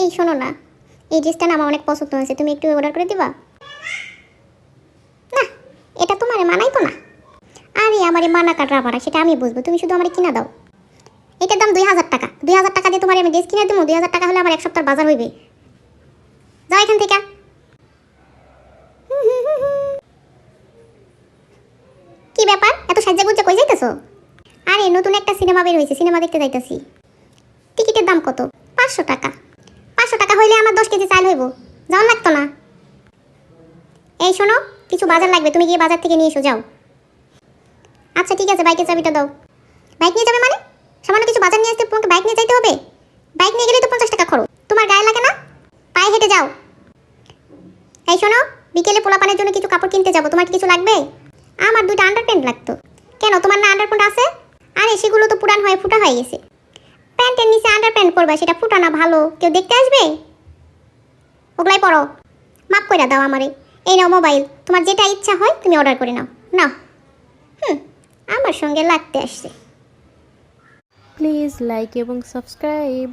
এই শোনো না, এই ড্রেসটা না আমার অনেক পছন্দ হয়েছে, তুমি একটু অর্ডার করে দিবা? না, এটা তোমারে মানাই তো না। আরে আমারে মানা কাটরা পারা সেটা আমি বুঝবো, তুমি শুধু আমারে কিনা দাও। এটার দাম 2000 টাকা। 2000 টাকা দিয়ে তোমার আমি ড্রেস কিনে দেবো? 2000 টাকা হলে আমার এক সপ্তাহ বাজার হইবে। যাও এখান থেকে। কি ব্যাপার, এত সাজ্জা গুজ্জা কই যাইতেছো? আরে নতুন একটা সিনেমা বের হয়েছে, সিনেমা দেখতে যাইতেছি। টিকিটের দাম কত? 500 টাকা। 500 টাকা হইলে আমার 10 কেজি চাল হইব, যাও লাগতো না। এই শোনো, কিছু বাজার লাগবে, তুমি গিয়ে বাজার থেকে নিয়ে এসো, যাও। আচ্ছা ঠিক আছে, বাইকের চাবিটা দাও। বাইক নিয়ে যাবে মানে? সামান্য কিছু বাজার নিয়ে আসতে তোমাকে বাইক নিয়ে যাইতে হবে? বাইক নিয়ে গেলে তো 50 টাকা খরচ, তোমার গায়ে লাগে না? পায়ে হেঁটে যাও। এই শোনো, বিকেলে পোলাপানের জন্য কিছু কাপড় কিনতে যাবো, তোমার কি কিছু লাগবে? আমার 2টা আন্ডারপ্যান্ট লাগতো। কেন, তোমার না আন্ডারপ্যান্ট আছে? আরে সেগুলো তো পুরান হয়ে ফুটা হয়ে গেছে। প্যান্টের নিচে আন্ডারপ্যান্ট পরবা, সেটা ফুটানো ভালো, কেউ দেখতে আসবে? ওগুলাই পরো। মাফ করে দাও আমারে। এই নাও মোবাইল, তোমার যেটা ইচ্ছা হয় তুমি অর্ডার করে নাও। নাও। আমার সঙ্গে লাগতে আসছে। প্লিজ লাইক এবং সাবস্ক্রাইব।